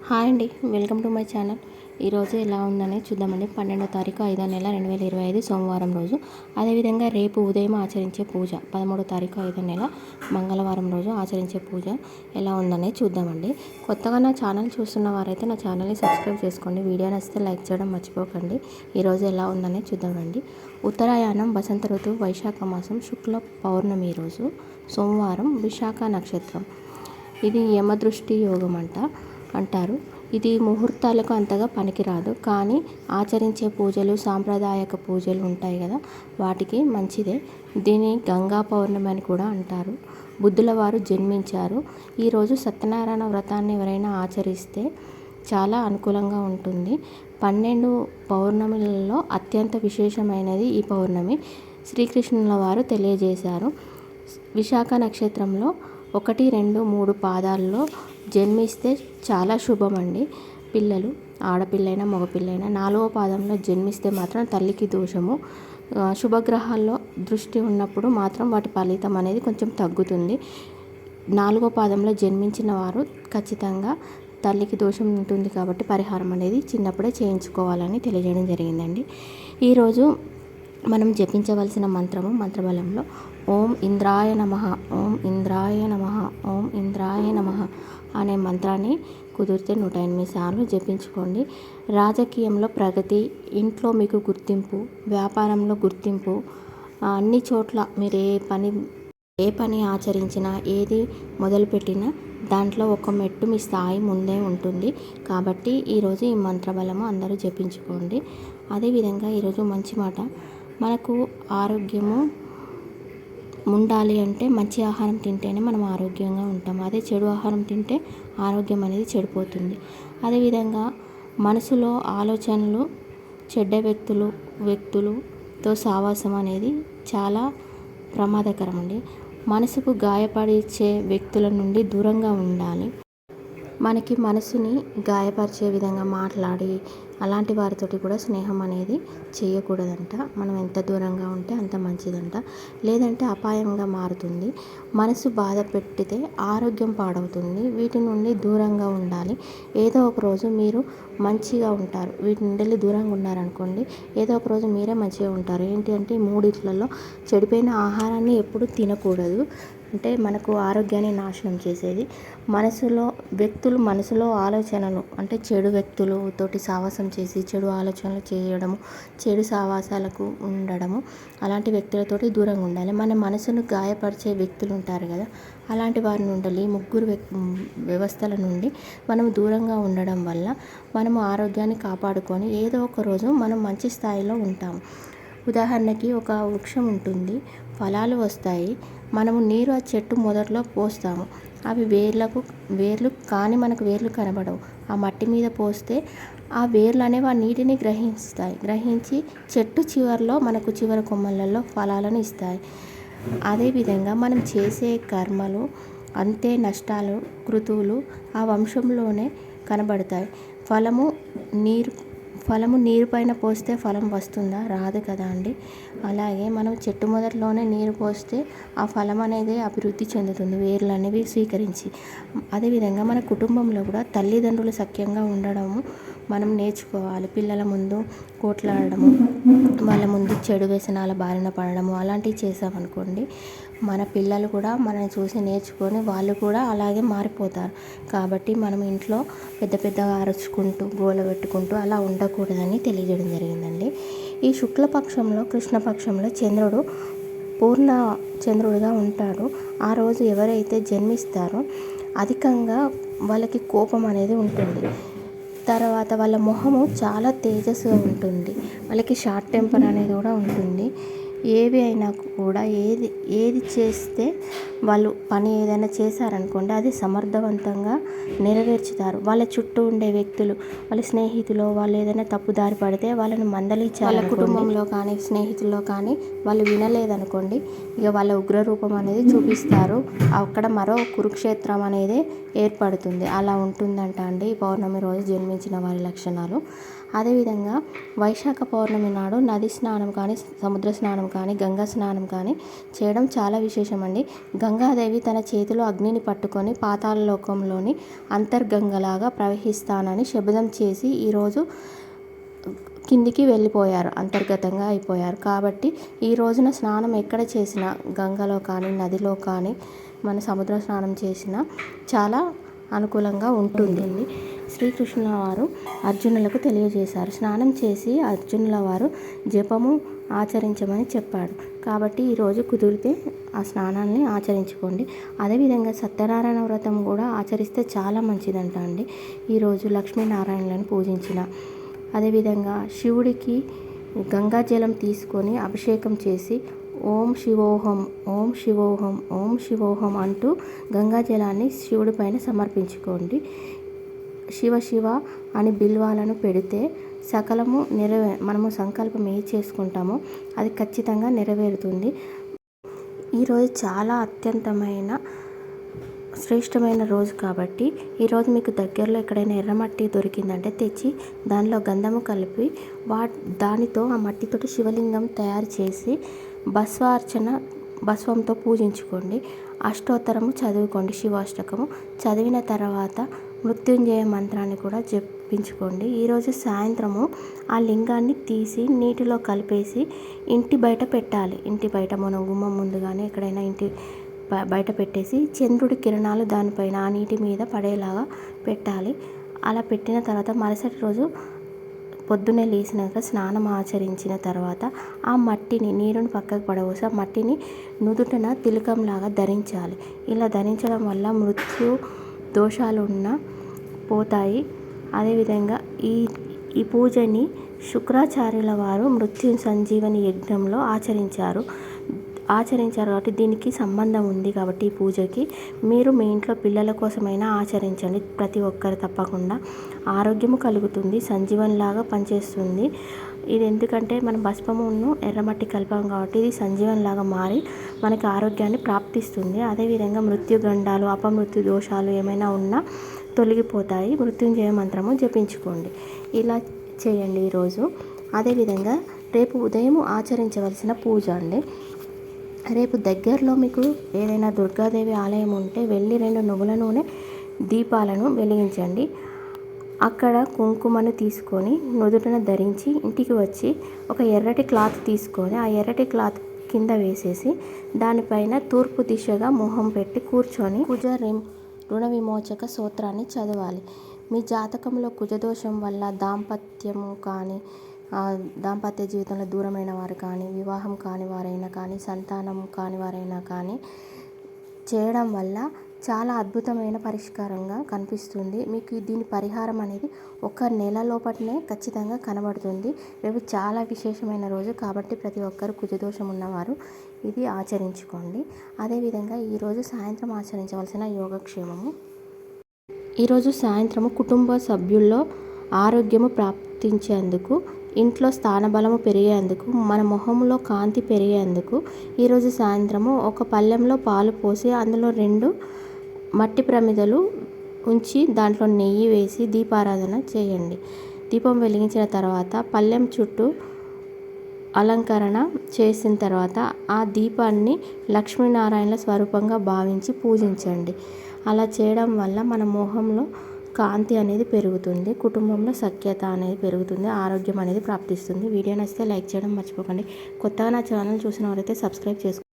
Hi అండి, welcome to my channel. ఈరోజు ఎలా ఉందని చూద్దామండి. 12వ తారీఖు 5వ నెల 2025 సోమవారం రోజు. అదేవిధంగా రేపు ఉదయం ఆచరించే పూజ 13వ తారీఖు 5వ నెల మంగళవారం రోజు ఆచరించే పూజ ఎలా ఉందని చూద్దామండి. కొత్తగా నా ఛానల్ చూస్తున్న వారైతే నా ఛానల్ని సబ్స్క్రైబ్ చేసుకోండి. వీడియో నచ్చితే లైక్ చేయడం మర్చిపోకండి. ఈరోజు ఎలా ఉందని చూద్దామండి. ఉత్తరాయణం వసంత ఋతువు వైశాఖ మాసం శుక్ల పౌర్ణమి రోజు సోమవారం విశాఖ నక్షత్రం. ఇది యమదృష్టి యోగం అంటారు. ఇది ముహూర్తాలకు అంతగా పనికిరాదు, కానీ ఆచరించే పూజలు సాంప్రదాయక పూజలు ఉంటాయి కదా, వాటికి మంచిదే. దీన్ని గంగా పౌర్ణమి అని కూడా అంటారు. బుద్ధుల వారు జన్మించారు. ఈరోజు సత్యనారాయణ వ్రతాన్ని ఎవరైనా ఆచరిస్తే చాలా అనుకూలంగా ఉంటుంది. 12 పౌర్ణమిలలో అత్యంత విశేషమైనది ఈ పౌర్ణమి. శ్రీకృష్ణుల వారు తెలియజేశారు. విశాఖ నక్షత్రంలో 1, 2, 3 పాదాల్లో జన్మిస్తే చాలా శుభమండి. పిల్లలు ఆడపిల్లైనా మగపిల్లైనా 4వ పాదంలో జన్మిస్తే మాత్రం తల్లికి దోషము. శుభగ్రహాల్లో దృష్టి ఉన్నప్పుడు మాత్రం వాటి ఫలితం అనేది కొంచెం తగ్గుతుంది. 4వ పాదంలో జన్మించిన వారు ఖచ్చితంగా తల్లికి దోషం ఉంటుంది కాబట్టి పరిహారం అనేది చిన్నప్పుడే చేయించుకోవాలని తెలియజేయడం జరిగిందండి. ఈరోజు మనం జపించవలసిన మంత్రబలంలో ఓం ఇంద్రాయ నమః, ఓం ఇంద్రాయ నమః, ఓం ఇంద్రాయ నమః అనే మంత్రాన్ని కుదిరితే 108 సార్లు జపించుకోండి. రాజకీయంలో ప్రగతి, ఇంట్లో మీకు గుర్తింపు, వ్యాపారంలో గుర్తింపు, అన్ని చోట్ల మీరు ఏ పని ఆచరించినా, ఏది మొదలుపెట్టినా దాంట్లో ఒక మెట్టు మీ స్థాయి ముందే ఉంటుంది. కాబట్టి ఈరోజు ఈ మంత్రబలము అందరూ జపించుకోండి. అదేవిధంగా ఈరోజు మంచి మాట, మనకు ఆరోగ్యము ఉండాలి అంటే మంచి ఆహారం తింటేనే మనం ఆరోగ్యంగా ఉంటాం. అదే చెడు ఆహారం తింటే ఆరోగ్యం అనేది చెడిపోతుంది. అదేవిధంగా మనసులో ఆలోచనలు, చెడ్డ వ్యక్తులతో సావాసం అనేది చాలా ప్రమాదకరం అండి. మనసుకు గాయపరిచే వ్యక్తుల నుండి దూరంగా ఉండాలి. మనకి మనసుని గాయపరిచే విధంగా మాట్లాడి అలాంటి వారితోటి కూడా స్నేహం అనేది చేయకూడదంట. మనం ఎంత దూరంగా ఉంటే అంత మంచిదంట, లేదంటే అపాయంగా మారుతుంది. మనసు బాధ పెట్టితే ఆరోగ్యం పాడవుతుంది. వీటి నుండి దూరంగా ఉండాలి. ఏదో ఒక రోజు మీరు మంచిగా ఉంటారు. వీటి నుండి దూరంగా ఉన్నారనుకోండి, ఏదో ఒక రోజు మీరే మంచిగా ఉంటారు. ఏంటి అంటే ఈ మూడిట్లలో చెడిపోయిన ఆహారాన్ని ఎప్పుడు తినకూడదు. అంటే మనకు ఆరోగ్యాన్ని నాశనం చేసేది మనసులో ఆలోచనలు, అంటే చెడు వ్యక్తులతోటి సావాసం చేసి చెడు ఆలోచనలు చేయడము, చెడు సావాసాలకు ఉండడము, అలాంటి వ్యక్తులతోటి దూరంగా ఉండాలి. మన మనసును గాయపరిచే వ్యక్తులు ఉంటారు కదా, అలాంటి వారి నుండి ముగ్గురు వ్యవస్థల నుండి మనం దూరంగా ఉండడం వల్ల మనము ఆరోగ్యాన్ని కాపాడుకొని ఏదో ఒక రోజు మనం మంచి స్థాయిలో ఉంటాము. ఉదాహరణకి ఒక వృక్షం ఉంటుంది, ఫలాలు వస్తాయి. మనము నీరు ఆ చెట్టు మొదట్లో పోస్తాము. అవి వేర్లు కానీ మనకు వేర్లు కనబడవు. ఆ మట్టి మీద పోస్తే ఆ వేర్లు అనేవి ఆ నీటిని గ్రహించి చెట్టు చివరి కొమ్మలలో ఫలాలను ఇస్తాయి. అదేవిధంగా మనం చేసే కర్మలు అంతే నష్టాలు, కృతువులు ఆ వంశంలోనే కనబడతాయి. ఫలము నీరు పైన పోస్తే ఫలం వస్తుందా? రాదు కదా అండి. అలాగే మనం చెట్టు మొదట్లోనే నీరు పోస్తే ఆ ఫలం అనేది అభివృద్ధి చెందుతుంది, వేర్లు అనేవి స్వీకరించి. అదేవిధంగా మన కుటుంబంలో కూడా తల్లిదండ్రులు సఖ్యంగా ఉండడము మనం నేర్చుకోవాలి. పిల్లల ముందు కోట్లాడడము, వాళ్ళ ముందు చెడు వ్యసనాల బారిన పడడము అలాంటివి చేసామనుకోండి, మన పిల్లలు కూడా మనల్ని చూసి నేర్చుకొని వాళ్ళు కూడా అలాగే మారిపోతారు. కాబట్టి మనం ఇంట్లో పెద్దగా అరుచుకుంటూ గోల పెట్టుకుంటూ అలా ఉండకూడదని తెలియజేయడం జరిగిందండి. ఈ శుక్లపక్షంలో కృష్ణపక్షంలో చంద్రుడు పూర్ణ చంద్రుడిగా ఉంటాడు. ఆ రోజు ఎవరైతే జన్మిస్తారో అధికంగా వాళ్ళకి కోపం అనేది ఉంటుంది. తర్వాత వాళ్ళ మొహము చాలా తేజస్సుగా ఉంటుంది. వాళ్ళకి షార్ట్ టెంపర్ అనేది కూడా ఉంటుంది. ఏవి అయినా కూడా ఏది చేస్తే వాళ్ళు పని ఏదైనా చేశారనుకోండి, అది సమర్థవంతంగా నెరవేర్చుతారు. వాళ్ళ చుట్టూ ఉండే వ్యక్తులు, వాళ్ళ స్నేహితులు వాళ్ళు ఏదైనా తప్పుదారి పడితే వాళ్ళని మందలించాలి. వాళ్ళ కుటుంబంలో కానీ స్నేహితుల్లో కానీ వాళ్ళు వినలేదనుకోండి, ఇక వాళ్ళ ఉగ్ర రూపం అనేది చూపిస్తారు. అక్కడ మరో కురుక్షేత్రం అనేది ఏర్పడుతుంది. అలా ఉంటుందంట అండి ఈ పౌర్ణమి రోజు జన్మించిన వారి లక్షణాలు. అదేవిధంగా వైశాఖ పౌర్ణమి నాడు నది స్నానం కానీ, సముద్ర స్నానం కానీ, గంగా స్నానం కానీ చేయడం చాలా విశేషమండి. గంగాదేవి తన చేతిలో అగ్నిని పట్టుకొని పాతాళ లోకంలోని అంతర్గంగలాగా ప్రవహిస్తానని శపథం చేసి ఈరోజు కిందికి వెళ్ళిపోయారు, అంతర్గతంగా అయిపోయారు. కాబట్టి ఈ రోజున స్నానం ఎక్కడ చేసినా, గంగలో కానీ, నదిలో కానీ, మన సముద్ర స్నానం చేసినా చాలా అనుకూలంగా ఉంటుంది. శ్రీకృష్ణుల వారు అర్జునులకు తెలియజేశారు. స్నానం చేసి అర్జునుల వారు జపము ఆచరించమని చెప్పాడు. కాబట్టి ఈరోజు కుదిరితే ఆ స్నానాన్ని ఆచరించుకోండి. అదేవిధంగా సత్యనారాయణ వ్రతం కూడా ఆచరిస్తే చాలా మంచిదంట అండి. ఈరోజు లక్ష్మీనారాయణలను పూజించిన, అదేవిధంగా శివుడికి గంగాజలం తీసుకొని అభిషేకం చేసి ఓం శివోహం, ఓం శివోహం, ఓం శివోహం అంటూ గంగాజలాన్ని శివుడి పైన సమర్పించుకోండి. శివ శివ అని బిల్వాలను పెడితే సకలము మనము సంకల్పం ఏది చేసుకుంటామో అది ఖచ్చితంగా నెరవేరుతుంది. ఈరోజు చాలా అత్యంతమైన శ్రేష్టమైన రోజు కాబట్టి ఈరోజు మీకు దగ్గరలో ఎక్కడైనా ఎర్రమట్టి దొరికిందంటే తెచ్చి దానిలో గంధము కలిపి దానితో ఆ మట్టితోటి శివలింగం తయారు చేసి భస్వంతో పూజించుకోండి. అష్టోత్తరము చదువుకోండి, శివాష్టకము చదివిన తర్వాత మృత్యుంజయ మంత్రాన్ని కూడా జపించుకోండి. ఈరోజు సాయంత్రము ఆ లింగాన్ని తీసి నీటిలో కలిపేసి ఇంటి బయట పెట్టాలి. ఇంటి బయట మనం గుమ్మం ముందు కానీ ఎక్కడైనా ఇంటి బయట పెట్టేసి చంద్రుడి కిరణాలు దానిపైన ఆ నీటి మీద పడేలాగా పెట్టాలి. అలా పెట్టిన తర్వాత మరుసటి రోజు పొద్దున్నే లేచినాక స్నానం ఆచరించిన తర్వాత ఆ మట్టిని, నీరుని పక్కకు పడబోసి ఆ మట్టిని నుదుటన తిలకంలాగా ధరించాలి. ఇలా ధరించడం వల్ల మృత్యు దోషాలు ఉన్నా పోతాయి. అదేవిధంగా ఈ పూజని శుక్రాచార్యుల వారు మృత్యు సంజీవని యజ్ఞంలో ఆచరించారు కాబట్టి దీనికి సంబంధం ఉంది. కాబట్టి ఈ పూజకి మీరు మీ ఇంట్లో పిల్లల కోసమైనా ఆచరించండి. ప్రతి ఒక్కరు తప్పకుండా ఆరోగ్యము కలుగుతుంది, సంజీవన్లాగా పనిచేస్తుంది. ఇది ఎందుకంటే మనం భస్మమును ఎర్రమట్టి కలిపాం కాబట్టి ఇది సంజీవన్లాగా మారి మనకి ఆరోగ్యాన్ని ప్రాప్తిస్తుంది. అదేవిధంగా మృత్యుగండాలు, అపమృత్యు దోషాలు ఏమైనా ఉన్నా తొలగిపోతాయి. మృత్యుంజయ మంత్రము జపించుకోండి. ఇలా చేయండి ఈరోజు. అదేవిధంగా రేపు ఉదయం ఆచరించవలసిన పూజ అండి. రేపు దగ్గరలో మీకు ఏదైనా దుర్గాదేవి ఆలయం ఉంటే వెళ్ళి 2 నువ్వుల నూనె దీపాలను వెలిగించండి. అక్కడ కుంకుమను తీసుకొని నుదుటన ధరించి ఇంటికి వచ్చి ఒక ఎర్రటి క్లాత్ తీసుకొని ఆ ఎర్రటి క్లాత్ కింద వేసేసి దానిపైన తూర్పు దిశగా మొహం పెట్టి కూర్చొని రుణ విమోచక స్తోత్రాన్ని చదవాలి. మీ జాతకంలో కుజదోషం వల్ల దాంపత్య జీవితంలో దూరమైన వారు కానీ, వివాహం కాని వారైనా కానీ, సంతానం కాని వారైనా కానీ చేయడం వల్ల చాలా అద్భుతమైన పరిష్కారంగా కనిపిస్తుంది. మీకు దీని పరిహారం అనేది 1 నెల లోపలనే ఖచ్చితంగా కనబడుతుంది. రేపు చాలా విశేషమైన రోజు కాబట్టి ప్రతి ఒక్కరు కుజదోషం ఉన్నవారు ఇది ఆచరించుకోండి. అదేవిధంగా ఈరోజు సాయంత్రం ఆచరించవలసిన యోగక్షేమము. ఈరోజు సాయంత్రము కుటుంబ సభ్యుల్లో ఆరోగ్యము ప్రాప్తించేందుకు, ఇంట్లో స్థానబలము పెరిగేందుకు, మన మొహంలో కాంతి పెరిగేందుకు ఈరోజు సాయంత్రము ఒక పళ్ళెంలో పాలు పోసి అందులో 2 మట్టి ప్రమిదలు ఉంచి దాంట్లో నెయ్యి వేసి దీపారాధన చేయండి. దీపం వెలిగించిన తర్వాత పళ్ళెం చుట్టూ అలంకరణ చేసిన తర్వాత ఆ దీపాన్ని లక్ష్మీనారాయణల స్వరూపంగా భావించి పూజించండి. అలా చేయడం వల్ల మన మొహంలో కాంతి అనేది పెరుగుతుంది, కుటుంబంలో సఖ్యత అనేది పెరుగుతుంది, ఆరోగ్యం అనేది ప్రాప్తిస్తుంది. వీడియో నచ్చితే లైక్ చేయడం మర్చిపోకండి. కొత్తగా నా ఛానల్ చూసిన వారైతే సబ్స్క్రైబ్ చేసుకోండి.